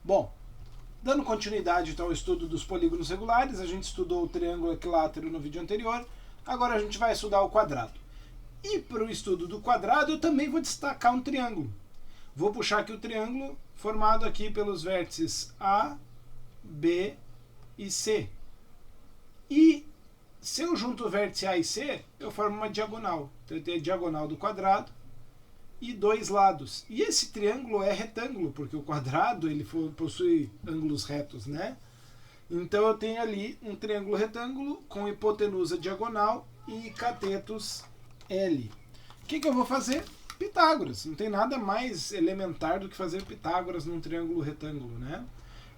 Bom, dando continuidade então ao estudo dos polígonos regulares, a gente estudou o triângulo equilátero no vídeo anterior, agora a gente vai estudar o quadrado. E para o estudo do quadrado eu também vou destacar um triângulo. Vou puxar aqui o triângulo formado aqui pelos vértices A, B e C. E se eu junto o vértice A e C, eu formo uma diagonal. Então eu tenho a diagonal do quadrado e dois lados. E esse triângulo é retângulo, porque o quadrado ele possui ângulos retos, né? Então eu tenho ali um triângulo retângulo com hipotenusa diagonal e catetos L. O que eu vou fazer? Pitágoras. Não tem nada mais elementar do que fazer Pitágoras num triângulo retângulo, né?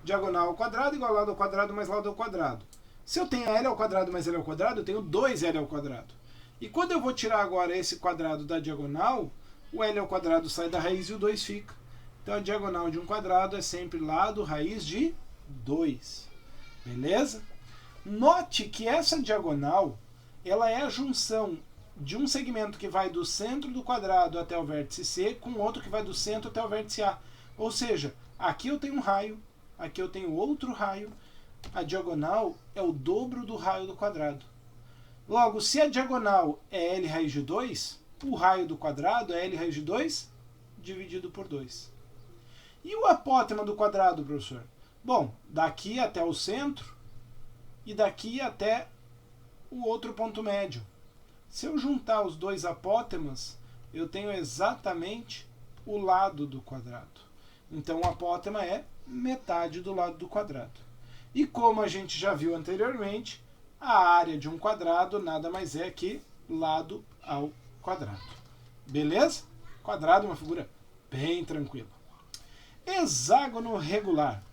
Diagonal ao quadrado igual lado ao quadrado mais lado ao quadrado. Se eu tenho L ao quadrado mais L ao quadrado, eu tenho 2L ao quadrado. E quando eu vou tirar agora esse quadrado da diagonal, o L ao quadrado sai da raiz e o 2 fica. Então a diagonal de um quadrado é sempre lado raiz de 2. Beleza? Note que essa diagonal ela é a junção de um segmento que vai do centro do quadrado até o vértice C com outro que vai do centro até o vértice A. Ou seja, aqui eu tenho um raio, aqui eu tenho outro raio. A diagonal é o dobro do raio do quadrado. Logo, se a diagonal é L raiz de 2, o raio do quadrado é L raiz de 2 dividido por 2. E o apótema do quadrado, professor? Bom, daqui até o centro e daqui até o outro ponto médio. Se eu juntar os dois apótemas, eu tenho exatamente o lado do quadrado. Então o apótema é metade do lado do quadrado. E como a gente já viu anteriormente, a área de um quadrado nada mais é que lado ao quadrado. Beleza? Quadrado é uma figura bem tranquila. Hexágono regular.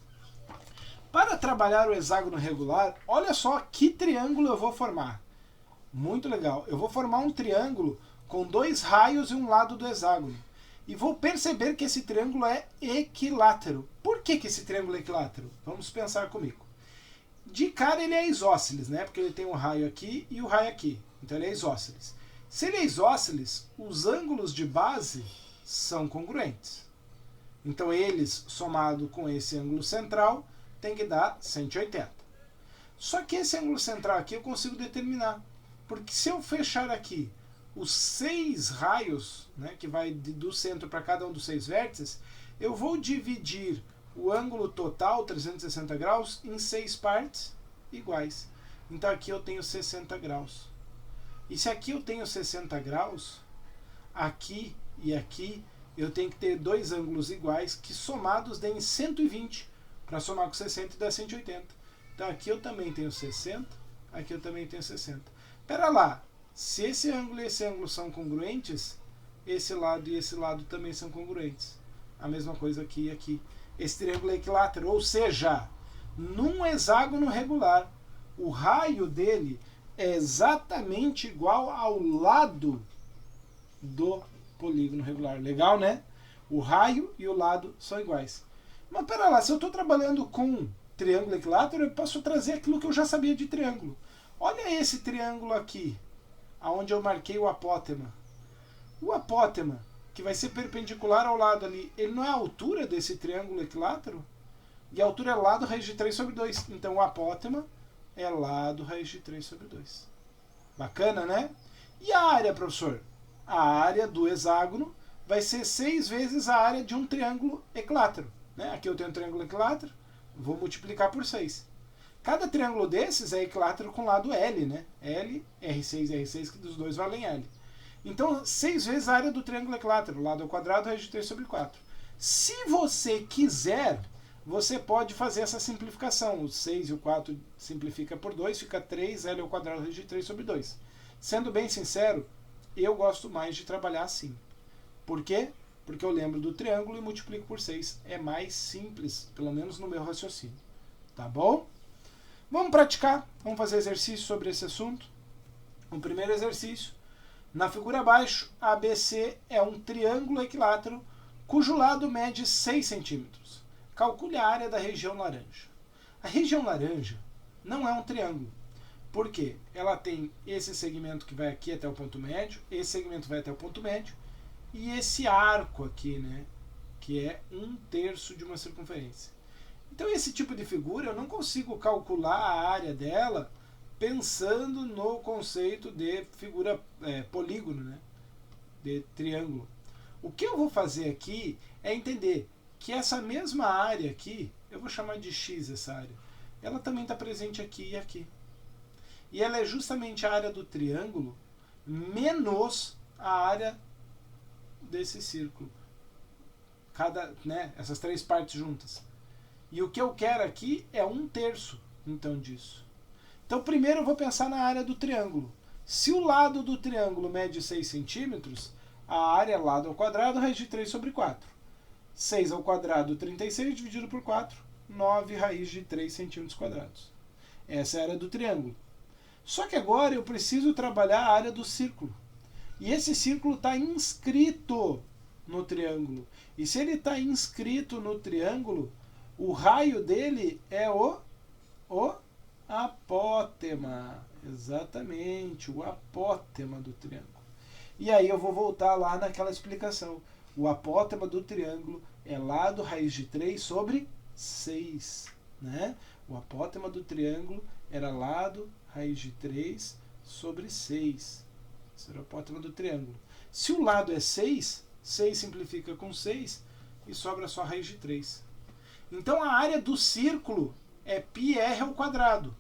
Para trabalhar o hexágono regular, olha só que triângulo eu vou formar. Muito legal. Eu vou formar um triângulo com dois raios e um lado do hexágono. E vou perceber que esse triângulo é equilátero. Por que esse triângulo é equilátero? Vamos pensar comigo. De cara ele é isósceles, né? Porque ele tem um raio aqui e o raio aqui. Então ele é isósceles. Se ele é isósceles, os ângulos de base são congruentes. Então eles, somado com esse ângulo central, tem que dar 180. Só que esse ângulo central aqui eu consigo determinar. Porque se eu fechar aqui os 6 raios, né, que vai do centro para cada um dos 6 vértices, eu vou dividir o ângulo total, 360 graus, em 6 partes iguais. Então aqui eu tenho 60 graus. E se aqui eu tenho 60 graus, aqui e aqui eu tenho que ter dois ângulos iguais que somados deem 120 para somar com 60 e dar 180. Então aqui eu também tenho 60, aqui eu também tenho 60. Espera lá, se esse ângulo e esse ângulo são congruentes, esse lado e esse lado também são congruentes. A mesma coisa aqui e aqui. Esse triângulo é equilátero, ou seja, num hexágono regular, o raio dele é exatamente igual ao lado do polígono regular. Legal, né? O raio e o lado são iguais. Mas pera lá, se eu estou trabalhando com triângulo equilátero, eu posso trazer aquilo que eu já sabia de triângulo. Olha esse triângulo aqui, onde eu marquei o apótema. O apótema, que vai ser perpendicular ao lado ali, ele não é a altura desse triângulo equilátero? E a altura é lado raiz de 3 sobre 2. Então o apótema é lado raiz de 3 sobre 2. Bacana, né? E a área, professor? A área do hexágono vai ser 6 vezes a área de um triângulo equilátero. Né? Aqui eu tenho um triângulo equilátero, vou multiplicar por 6. Cada triângulo desses é equilátero com lado L, né? L, R6 e R6, que dos dois valem L. Então, 6 vezes a área do triângulo equilátero, lado ao quadrado, raiz de 3 sobre 4. Se você quiser, você pode fazer essa simplificação. O 6 e o 4 simplifica por 2, fica 3L ao quadrado, raiz de 3 sobre 2. Sendo bem sincero, eu gosto mais de trabalhar assim. Por quê? Porque eu lembro do triângulo e multiplico por 6. É mais simples, pelo menos no meu raciocínio. Tá bom? Vamos praticar, vamos fazer exercício sobre esse assunto. O primeiro exercício, na figura abaixo, ABC é um triângulo equilátero cujo lado mede 6 centímetros. Calcule a área da região laranja. A região laranja não é um triângulo. Por quê? Ela tem esse segmento que vai aqui até o ponto médio, esse segmento vai até o ponto médio, e esse arco aqui, né, que é 1/3 de uma circunferência. Então esse tipo de figura eu não consigo calcular a área dela pensando no conceito de figura polígono, né? De triângulo. O que eu vou fazer aqui é entender que essa mesma área aqui, eu vou chamar de X essa área, ela também está presente aqui e aqui. E ela é justamente a área do triângulo menos a área desse círculo. Essas três partes juntas. E o que eu quero aqui é 1/3, então, disso. Então, primeiro eu vou pensar na área do triângulo. Se o lado do triângulo mede 6 centímetros, a área lado ao quadrado, raiz de 3 sobre 4. 6 ao quadrado, 36, dividido por 4, 9 raiz de 3 centímetros quadrados. Essa é a área do triângulo. Só que agora eu preciso trabalhar a área do círculo. E esse círculo está inscrito no triângulo. E se ele está inscrito no triângulo, o raio dele é o apótema. Exatamente, o apótema do triângulo. E aí eu vou voltar lá naquela explicação. O apótema do triângulo é lado raiz de 3 sobre 6. Né? O apótema do triângulo era lado raiz de 3 sobre 6. Esse era o apótema do triângulo. Se o lado é 6, 6 simplifica com 6 e sobra só raiz de 3. Então a área do círculo é πr ao quadrado.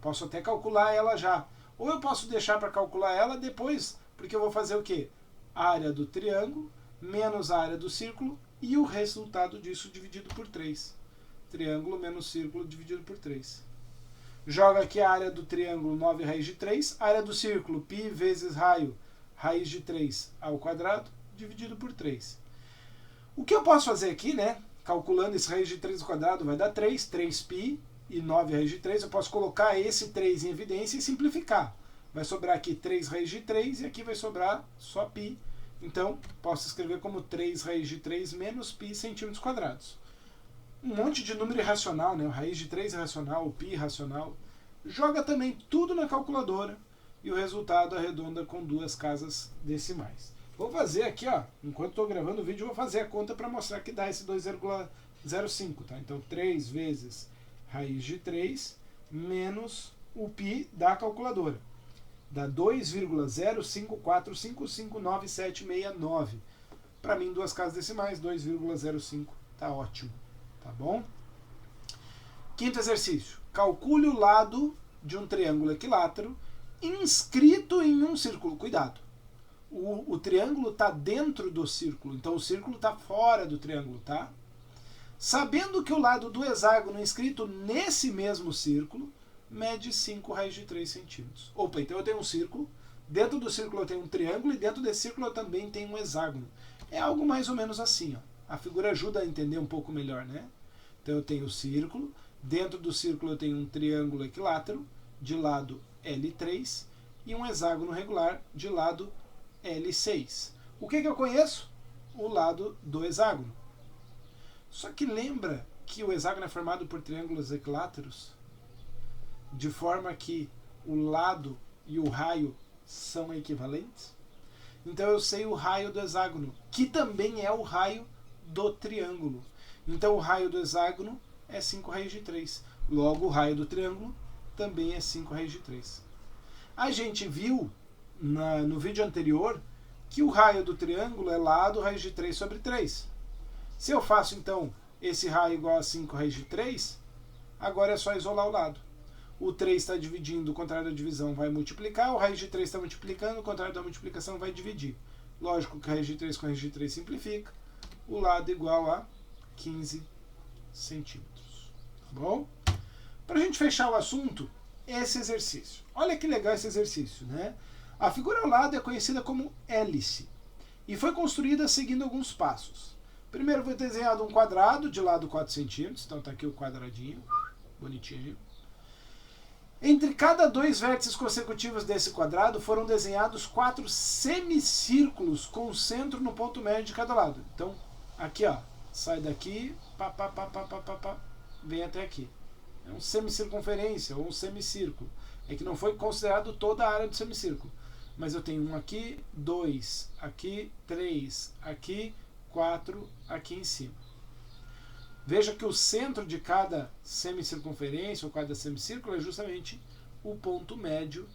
Posso até calcular ela já. Ou eu posso deixar para calcular ela depois, porque eu vou fazer o quê? A área do triângulo menos a área do círculo e o resultado disso dividido por 3. Triângulo menos círculo dividido por 3. Joga aqui a área do triângulo 9 raiz de 3, a área do círculo π vezes raio raiz de 3 ao quadrado dividido por 3. O que eu posso fazer aqui, né? Calculando esse raiz de 3 ao quadrado vai dar 3, 3π e 9 raiz de 3. Eu posso colocar esse 3 em evidência e simplificar. Vai sobrar aqui 3 raiz de 3 e aqui vai sobrar só π. Então, posso escrever como 3 raiz de 3 menos π centímetros quadrados. Um monte de número irracional, né? O raiz de 3 irracional, o π irracional. Joga também tudo na calculadora e o resultado arredonda com 2 casas decimais. Vou fazer aqui, ó, enquanto estou gravando o vídeo, vou fazer a conta para mostrar que dá esse 2,05. Tá? Então, 3 vezes raiz de 3 menos o π da calculadora. Dá 2,054559,769. Para mim, 2 casas decimais, 2,05. Tá ótimo. Tá bom? Quinto exercício. Calcule o lado de um triângulo equilátero inscrito em um círculo. Cuidado. O triângulo está dentro do círculo, então o círculo está fora do triângulo, tá? Sabendo que o lado do hexágono inscrito nesse mesmo círculo mede 5 raiz de 3 centímetros. Opa, então eu tenho um círculo, dentro do círculo eu tenho um triângulo e dentro desse círculo eu também tenho um hexágono. É algo mais ou menos assim, ó. A figura ajuda a entender um pouco melhor, né? Então eu tenho o círculo, dentro do círculo eu tenho um triângulo equilátero, de lado L3, e um hexágono regular, de lado L6. O que eu conheço? O lado do hexágono. Só que lembra que o hexágono é formado por triângulos equiláteros, de forma que o lado e o raio são equivalentes? Então eu sei o raio do hexágono, que também é o raio do triângulo. Então o raio do hexágono é 5 raiz de 3. Logo o raio do triângulo também é 5 raiz de 3. A gente viu no vídeo anterior que o raio do triângulo é lado raiz de 3 sobre 3. Se eu faço então esse raio igual a 5 raiz de 3, agora é só isolar o lado. O 3 está dividindo, o contrário da divisão vai multiplicar, o raiz de 3 está multiplicando, o contrário da multiplicação vai dividir. Lógico que raiz de 3 com raiz de 3 simplifica, o lado igual a 15 centímetros. Tá bom? Para a gente fechar o assunto, esse exercício. Olha que legal esse exercício, né? A figura ao lado é conhecida como hélice e foi construída seguindo alguns passos. Primeiro foi desenhado um quadrado de lado 4 centímetros, então está aqui o quadradinho, bonitinho. Entre cada 2 vértices consecutivos desse quadrado foram desenhados 4 semicírculos com o centro no ponto médio de cada lado. Então, aqui ó, sai daqui, vem até aqui. É um semicircunferência ou um semicírculo. É que não foi considerado toda a área do semicírculo. Mas eu tenho um aqui, 2 aqui, 3 aqui, 4 aqui em cima. Veja que o centro de cada semicircunferência ou cada semicírculo é justamente o ponto médio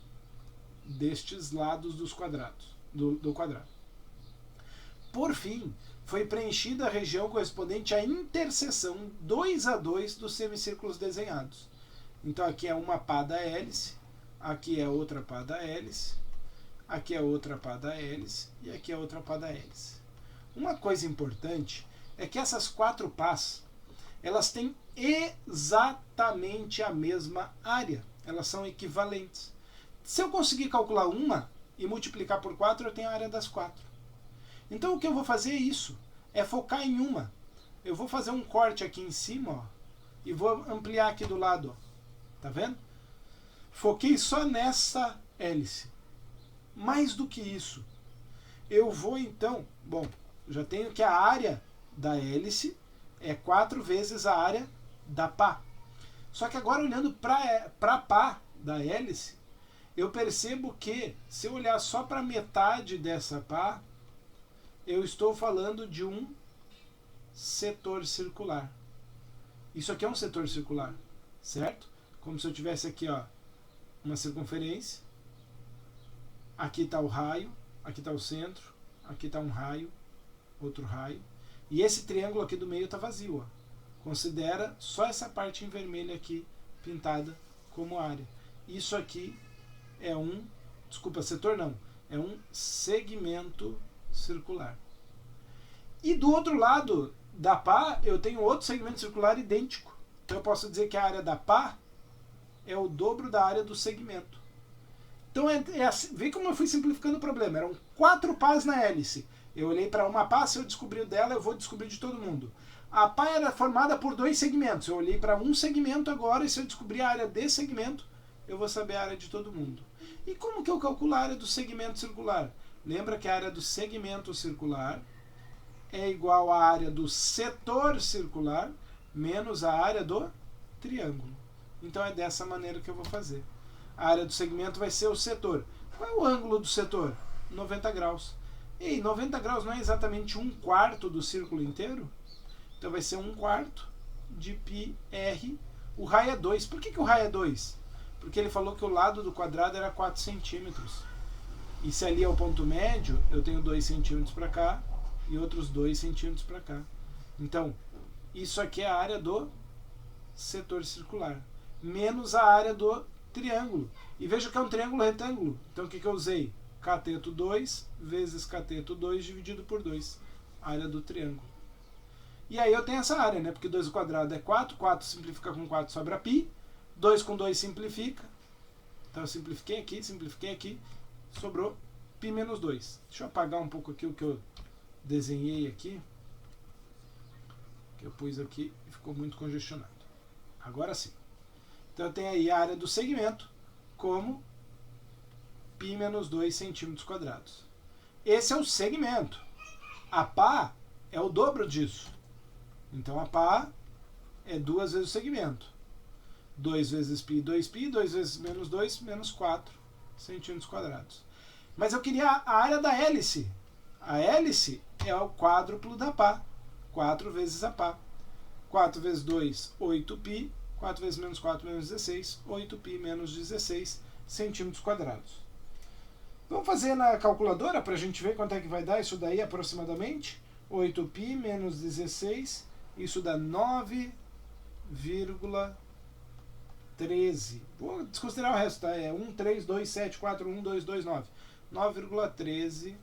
destes lados dos quadrados, do quadrado. Por fim, foi preenchida a região correspondente à interseção 2 a 2 dos semicírculos desenhados. Então aqui é uma pá da hélice, aqui é outra pá da hélice, aqui é outra pá da hélice e aqui é outra pá da hélice. Uma coisa importante é que essas 4 pás, elas têm exatamente a mesma área, elas são equivalentes. Se eu conseguir calcular uma e multiplicar por 4, eu tenho a área das 4. Então o que eu vou fazer é isso, é focar em uma. Eu vou fazer um corte aqui em cima, ó, e vou ampliar aqui do lado. Ó. Tá vendo? Foquei só nessa hélice. Mais do que isso, eu vou então, bom, já tenho que a área da hélice é 4 vezes a área da pá. Só que agora olhando para a pá da hélice, eu percebo que se eu olhar só para metade dessa pá, eu estou falando de um setor circular. Isso aqui é um setor circular, certo? Como se eu tivesse aqui, ó, uma circunferência, aqui está o raio, aqui está o centro, aqui está um raio, outro raio, e esse triângulo aqui do meio está vazio. Ó. Considera só essa parte em vermelho aqui pintada como área. Isso aqui é um, desculpa, setor não, é um segmento circular. E do outro lado da pá, eu tenho outro segmento circular idêntico. Então eu posso dizer que a área da pá é o dobro da área do segmento. Então assim, vê como eu fui simplificando o problema. Eram 4 pás na hélice. Eu olhei para uma pá, se eu descobrir dela, eu vou descobrir de todo mundo. A pá era formada por 2 segmentos. Eu olhei para um segmento agora, e se eu descobrir a área desse segmento, eu vou saber a área de todo mundo. E como que eu calculo a área do segmento circular? Lembra que a área do segmento circular é igual à área do setor circular menos a área do triângulo. Então é dessa maneira que eu vou fazer. A área do segmento vai ser o setor. Qual é o ângulo do setor? 90 graus. E 90 graus não é exatamente 1/4 do círculo inteiro? Então vai ser 1/4 de πr. O raio é 2. Por que o raio é 2? Porque ele falou que o lado do quadrado era 4 centímetros. E se ali é o ponto médio, eu tenho 2 centímetros para cá e outros 2 centímetros para cá. Então, isso aqui é a área do setor circular, menos a área do triângulo. E veja que é um triângulo retângulo. Então o que eu usei? Cateto 2 vezes cateto 2 dividido por 2. Área do triângulo. E aí eu tenho essa área, né? Porque 2 ao quadrado é 4. 4 simplifica com 4, sobra π. 2 com 2 simplifica. Então eu simplifiquei aqui. Sobrou π menos 2. Deixa eu apagar um pouco aqui o que eu desenhei aqui. Que eu pus aqui e ficou muito congestionado. Agora sim. Então eu tenho aí a área do segmento como π menos 2 centímetros quadrados. Esse é o segmento. A pá é o dobro disso. Então a pá é 2 vezes o segmento. 2 vezes π, 2π, 2 vezes menos 2, menos 4 centímetros quadrados. Mas eu queria a área da hélice. A hélice é o quádruplo da pá. 4 vezes a pá. 4 vezes 2, 8π. 4 vezes menos 4, menos 16. 8π menos 16 centímetros quadrados. Vamos fazer na calculadora para a gente ver quanto é que vai dar isso daí aproximadamente. 8π menos 16, isso dá 9,13. Vou desconsiderar o resto, tá? É 1, 3, 2, 7, 4, 1, 2, 2, 9. 9,13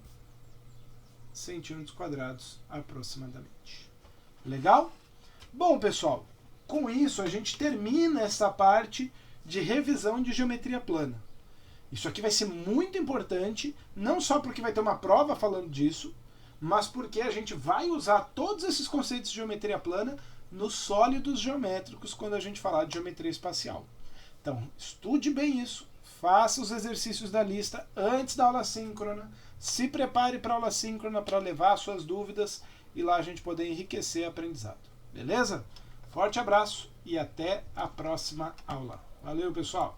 centímetros quadrados aproximadamente. Legal? Bom, pessoal, com isso a gente termina essa parte de revisão de geometria plana. Isso aqui vai ser muito importante, não só porque vai ter uma prova falando disso, mas porque a gente vai usar todos esses conceitos de geometria plana nos sólidos geométricos quando a gente falar de geometria espacial. Então, estude bem isso, faça os exercícios da lista antes da aula síncrona, se prepare para a aula síncrona para levar suas dúvidas e lá a gente poder enriquecer o aprendizado. Beleza? Forte abraço e até a próxima aula. Valeu, pessoal!